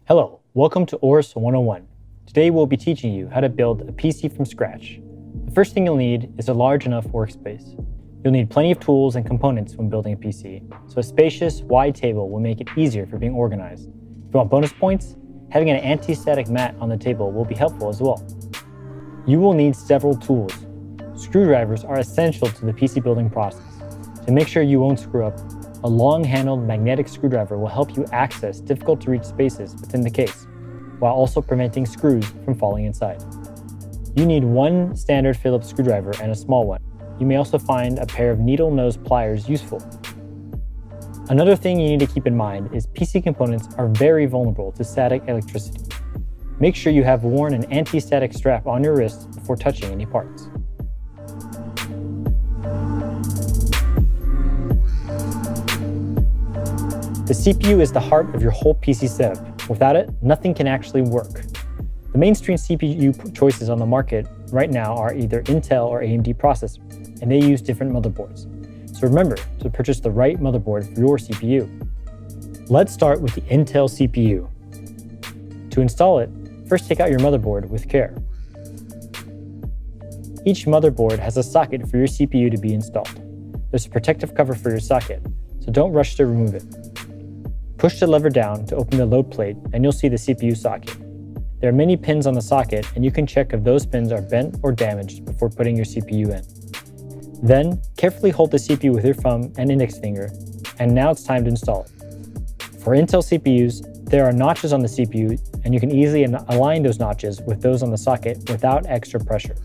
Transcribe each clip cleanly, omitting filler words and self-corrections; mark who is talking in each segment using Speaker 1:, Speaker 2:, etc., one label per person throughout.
Speaker 1: Hello, welcome to AORUS 101. Today we'll be teaching you how to build a PC from scratch. The first thing you'll need is a large enough workspace. You'll need plenty of tools and components when building a PC, so a spacious, wide table will make it easier for being organized. If you want bonus points, having an anti-static mat on the table will be helpful as well. You will need several tools. Screwdrivers are essential to the PC building process. To make sure you won't screw up, a long-handled magnetic screwdriver will help you access difficult-to-reach spaces within the case, while also preventing screws from falling inside. You need one standard Phillips screwdriver and a small one. You may also find a pair of needle-nose pliers useful. Another thing you need to keep in mind is PC components are very vulnerable to static electricity. Make sure you have worn an anti-static strap on your wrist before touching any parts. The CPU is the heart of your whole PC setup. Without it, nothing can actually work. The mainstream CPU choices on the market right now are either Intel or AMD processors, and they use different motherboards. So remember to purchase the right motherboard for your CPU. Let's start with the Intel CPU. To install it, first take out your motherboard with care. Each motherboard has a socket for your CPU to be installed. There's a protective cover for your socket, so don't rush to remove it. Push the lever down to open the load plate and you'll see the CPU socket. There are many pins on the socket and you can check if those pins are bent or damaged before putting your CPU in. Then, carefully hold the CPU with your thumb and index finger, and now it's time to install it. For Intel CPUs, there are notches on the CPU and you can easily align those notches with those on the socket without extra pressure.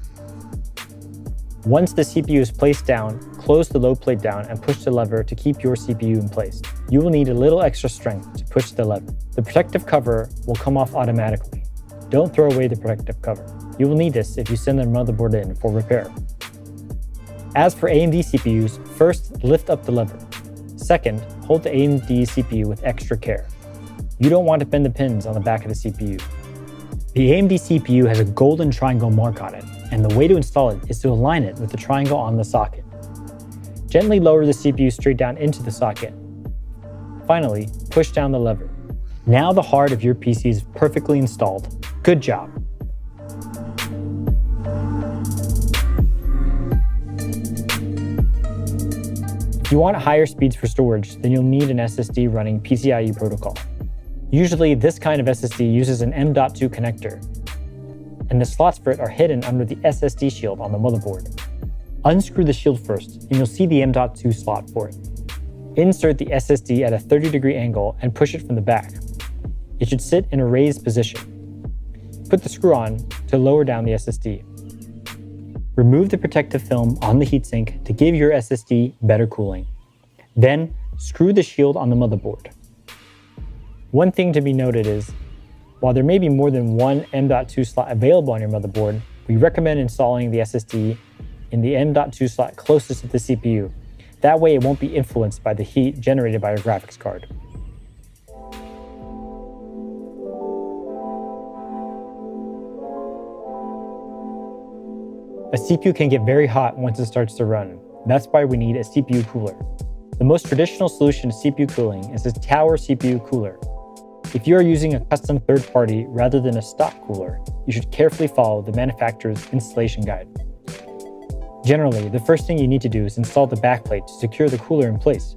Speaker 1: Once the CPU is placed down, close the load plate down and push the lever to keep your CPU in place. You will need a little extra strength to push the lever. The protective cover will come off automatically. Don't throw away the protective cover. You will need this if you send the motherboard in for repair. As for AMD CPUs, first lift up the lever. Second, hold the AMD CPU with extra care. You don't want to bend the pins on the back of the CPU. The AMD CPU has a golden triangle mark on it, and the way to install it is to align it with the triangle on the socket. Gently lower the CPU straight down into the socket. Finally, push down the lever. Now the heart of your PC is perfectly installed. Good job! If you want higher speeds for storage, then you'll need an SSD running PCIe protocol. Usually, this kind of SSD uses an M.2 connector, and the slots for it are hidden under the SSD shield on the motherboard. Unscrew the shield first, and you'll see the M.2 slot for it. Insert the SSD at a 30-degree angle and push it from the back. It should sit in a raised position. Put the screw on to lower down the SSD. Remove the protective film on the heatsink to give your SSD better cooling. Then, screw the shield on the motherboard. One thing to be noted is, while there may be more than one M.2 slot available on your motherboard, we recommend installing the SSD in the M.2 slot closest to the CPU. That way it won't be influenced by the heat generated by your graphics card. A CPU can get very hot once it starts to run. That's why we need a CPU cooler. The most traditional solution to CPU cooling is a tower CPU cooler. If you are using a custom third-party rather than a stock cooler, you should carefully follow the manufacturer's installation guide. Generally, the first thing you need to do is install the backplate to secure the cooler in place.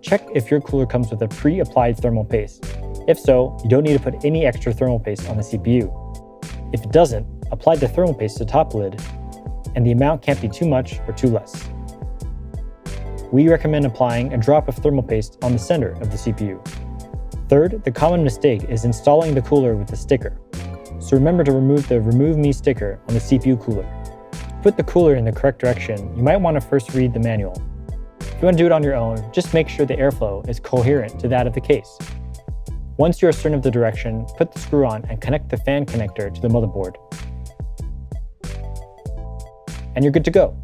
Speaker 1: Check if your cooler comes with a pre-applied thermal paste. If so, you don't need to put any extra thermal paste on the CPU. If it doesn't, apply the thermal paste to the top lid, and the amount can't be too much or too less. We recommend applying a drop of thermal paste on the center of the CPU. Third, the common mistake is installing the cooler with a sticker. So remember to remove the Remove Me sticker on the CPU cooler. To put the cooler in the correct direction, you might want to first read the manual. If you want to do it on your own, just make sure the airflow is coherent to that of the case. Once you are certain of the direction, put the screw on and connect the fan connector to the motherboard. And you're good to go.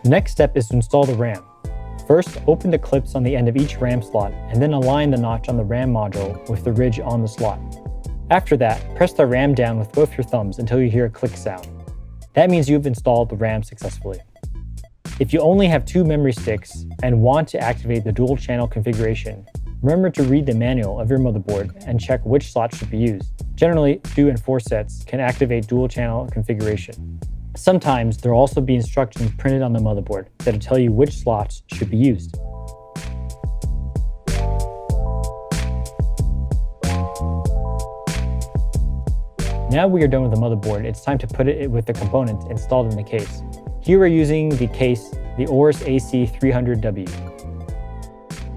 Speaker 1: The next step is to install the RAM. First, open the clips on the end of each RAM slot and then align the notch on the RAM module with the ridge on the slot. After that, press the RAM down with both your thumbs until you hear a click sound. That means you've installed the RAM successfully. If you only have 2 memory sticks and want to activate the dual channel configuration, remember to read the manual of your motherboard and check which slot should be used. Generally, 2 and 4 sets can activate dual channel configuration. Sometimes there will also be instructions printed on the motherboard that will tell you which slots should be used. Now we are done with the motherboard, it's time to put it with the components installed in the case. Here we're using the case, the AORUS AC300W.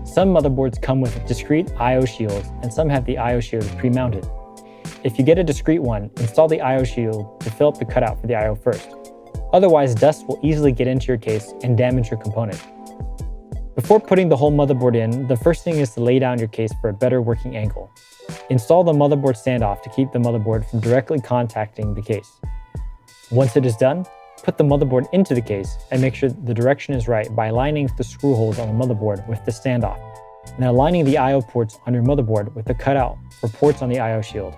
Speaker 1: Some motherboards come with discrete I/O shields and some have the I/O shield pre-mounted. If you get a discrete one, install the I/O shield to fill up the cutout for the I/O first. Otherwise, dust will easily get into your case and damage your component. Before putting the whole motherboard in, the first thing is to lay down your case for a better working angle. Install the motherboard standoff to keep the motherboard from directly contacting the case. Once it is done, put the motherboard into the case and make sure the direction is right by aligning the screw holes on the motherboard with the standoff, and aligning the I/O ports on your motherboard with the cutout for ports on the I/O shield.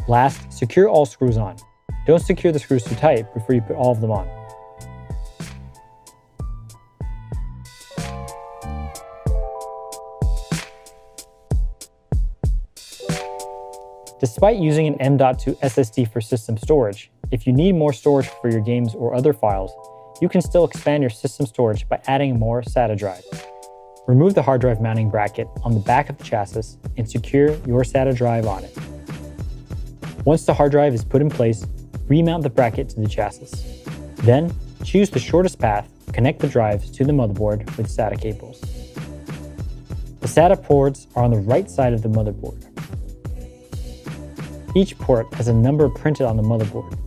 Speaker 1: Last, secure all screws on. Don't secure the screws too tight before you put all of them on. Despite using an M.2 SSD for system storage, if you need more storage for your games or other files, you can still expand your system storage by adding more SATA drives. Remove the hard drive mounting bracket on the back of the chassis and secure your SATA drive on it. Once the hard drive is put in place, remount the bracket to the chassis. Then, choose the shortest path, connect the drives to the motherboard with SATA cables. The SATA ports are on the right side of the motherboard. Each port has a number printed on the motherboard,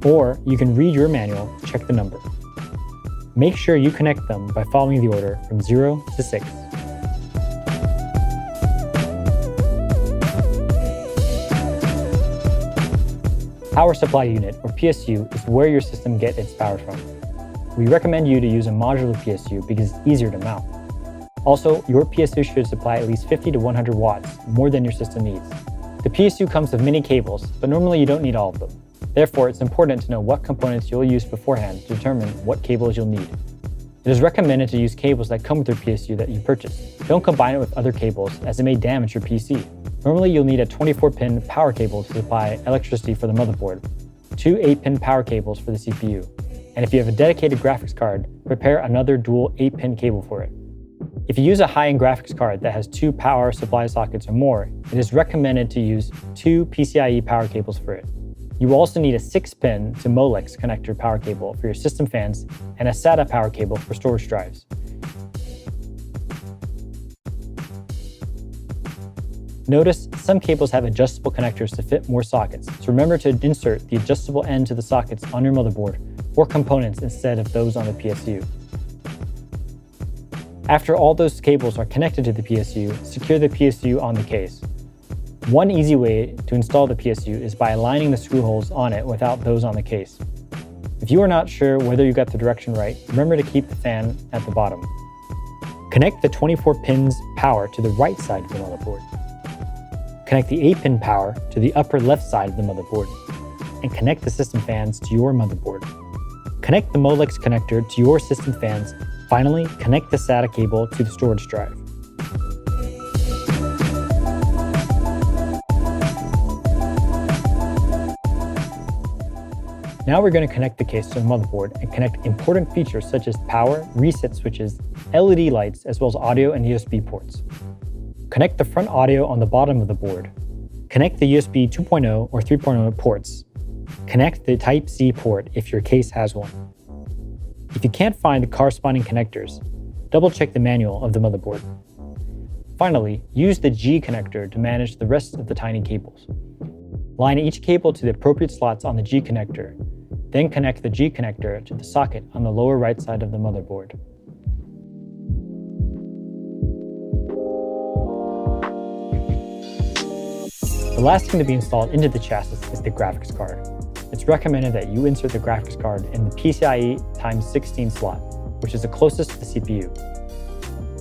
Speaker 1: or you can read your manual to check the number. Make sure you connect them by following the order from 0 to 6. Power supply unit, or PSU, is where your system gets its power from. We recommend you to use a modular PSU because it's easier to mount. Also, your PSU should supply at least 50 to 100 watts, more than your system needs. The PSU comes with many cables, but normally you don't need all of them. Therefore, it's important to know what components you'll use beforehand to determine what cables you'll need. It is recommended to use cables that come with your PSU that you purchase. Don't combine it with other cables, as it may damage your PC. Normally, you'll need a 24-pin power cable to supply electricity for the motherboard, 2 8-pin power cables for the CPU, and if you have a dedicated graphics card, prepare another dual 8-pin cable for it. If you use a high-end graphics card that has 2 power supply sockets or more, it is recommended to use 2 PCIe power cables for it. You will also need a 6-pin to Molex connector power cable for your system fans and a SATA power cable for storage drives. Notice some cables have adjustable connectors to fit more sockets, so remember to insert the adjustable end to the sockets on your motherboard or components instead of those on the PSU. After all those cables are connected to the PSU, secure the PSU on the case. One easy way to install the PSU is by aligning the screw holes on it without those on the case. If you are not sure whether you got the direction right, remember to keep the fan at the bottom. Connect the 24 pins power to the right side of the motherboard. Connect the 8-pin power to the upper left side of the motherboard, and connect the system fans to your motherboard. Connect the Molex connector to your system fans. Finally, connect the SATA cable to the storage drive. Now we're going to connect the case to the motherboard and connect important features such as power, reset switches, LED lights, as well as audio and USB ports. Connect the front audio on the bottom of the board. Connect the USB 2.0 or 3.0 ports. Connect the Type-C port if your case has one. If you can't find the corresponding connectors, double-check the manual of the motherboard. Finally, use the G connector to manage the rest of the tiny cables. Line each cable to the appropriate slots on the G connector, then connect the G connector to the socket on the lower right side of the motherboard. The last thing to be installed into the chassis is the graphics card. It's recommended that you insert the graphics card in the PCIe x16 slot, which is the closest to the CPU.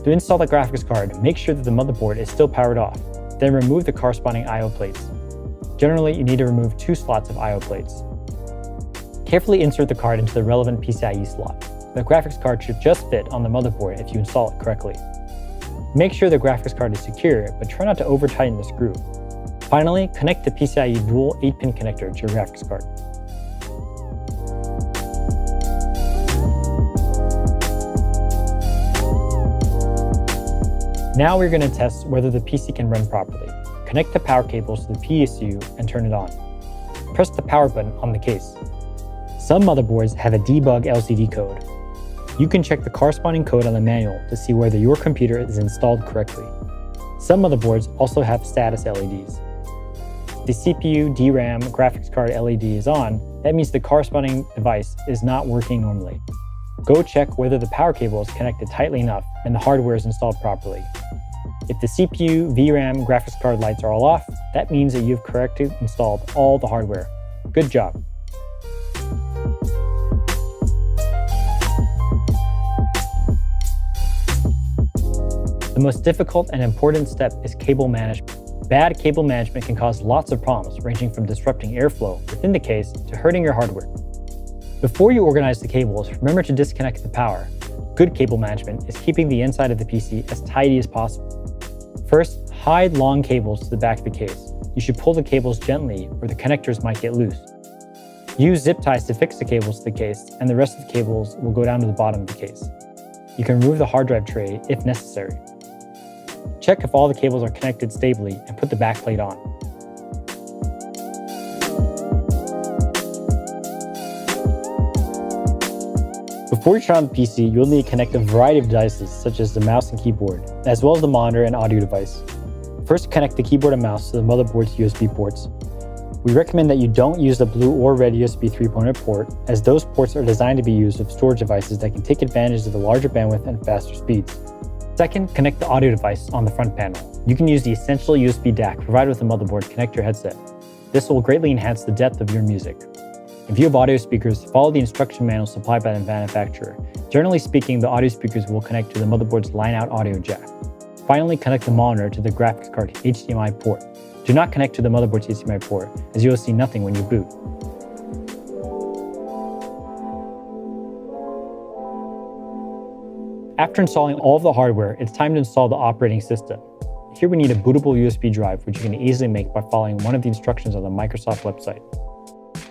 Speaker 1: To install the graphics card, make sure that the motherboard is still powered off, then remove the corresponding I/O plates. Generally, you need to remove 2 slots of I/O plates. Carefully insert the card into the relevant PCIe slot. The graphics card should just fit on the motherboard if you install it correctly. Make sure the graphics card is secure, but try not to over-tighten the screw. Finally, connect the PCIe dual 8-pin connector to your graphics card. Now we're going to test whether the PC can run properly. Connect the power cables to the PSU and turn it on. Press the power button on the case. Some motherboards have a debug LCD code. You can check the corresponding code on the manual to see whether your computer is installed correctly. Some motherboards also have status LEDs. If the CPU, DRAM, graphics card LED is on, that means the corresponding device is not working normally. Go check whether the power cable is connected tightly enough and the hardware is installed properly. If the CPU, VRAM, graphics card lights are all off, that means that you've correctly installed all the hardware. Good job. The most difficult and important step is cable management. Bad cable management can cause lots of problems, ranging from disrupting airflow within the case to hurting your hardware. Before you organize the cables, remember to disconnect the power. Good cable management is keeping the inside of the PC as tidy as possible. First, hide long cables to the back of the case. You should pull the cables gently or the connectors might get loose. Use zip ties to fix the cables to the case, and the rest of the cables will go down to the bottom of the case. You can remove the hard drive tray if necessary. Check if all the cables are connected stably and put the backplate on. Before you turn on the PC, you'll need to connect a variety of devices such as the mouse and keyboard, as well as the monitor and audio device. First, connect the keyboard and mouse to the motherboard's USB ports. We recommend that you don't use the blue or red USB 3.0 port, as those ports are designed to be used with storage devices that can take advantage of the larger bandwidth and faster speeds. Second, connect the audio device on the front panel. You can use the essential USB DAC provided with the motherboard to connect your headset. This will greatly enhance the depth of your music. If you have audio speakers, follow the instruction manual supplied by the manufacturer. Generally speaking, the audio speakers will connect to the motherboard's line-out audio jack. Finally, connect the monitor to the graphics card HDMI port. Do not connect to the motherboard's HDMI port, as you will see nothing when you boot. After installing all of the hardware, it's time to install the operating system. Here we need a bootable USB drive, which you can easily make by following one of the instructions on the Microsoft website.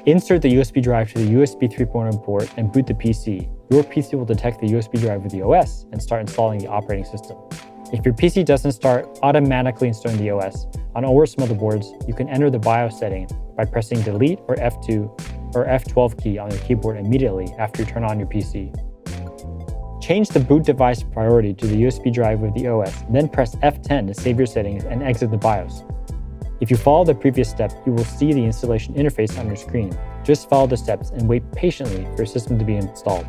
Speaker 1: Insert the USB drive to the USB 3.0 port and boot the PC. Your PC will detect the USB drive with the OS and start installing the operating system. If your PC doesn't start automatically installing the OS, on AORUS motherboards, you can enter the BIOS setting by pressing Delete or F2 or F12 key on your keyboard immediately after you turn on your PC. Change the boot device priority to the USB drive with the OS, then press F10 to save your settings and exit the BIOS. If you follow the previous step, you will see the installation interface on your screen. Just follow the steps and wait patiently for your system to be installed.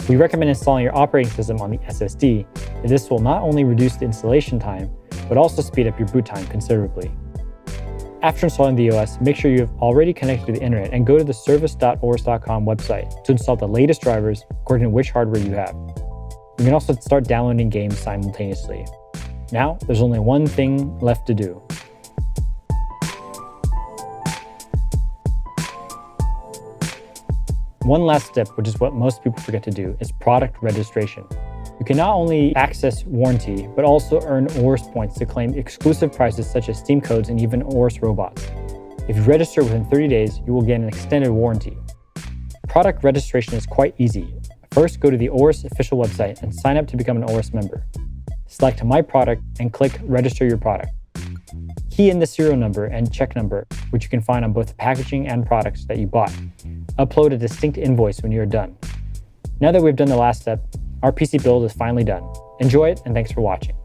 Speaker 1: We recommend installing your operating system on the SSD, as this will not only reduce the installation time, but also speed up your boot time considerably. After installing the OS, make sure you have already connected to the internet and go to the service.aorus.com website to install the latest drivers according to which hardware you have. You can also start downloading games simultaneously. Now, there's only one thing left to do. One last step, which is what most people forget to do, is product registration. You can not only access warranty, but also earn AORUS points to claim exclusive prizes such as Steam codes and even AORUS robots. If you register within 30 days, you will get an extended warranty. Product registration is quite easy. First, go to the AORUS official website and sign up to become an AORUS member. Select My Product and click Register Your Product. Key in the serial number and check number, which you can find on both the packaging and products that you bought. Upload a distinct invoice when you are done. Now that we've done the last step, our PC build is finally done. Enjoy it, and thanks for watching.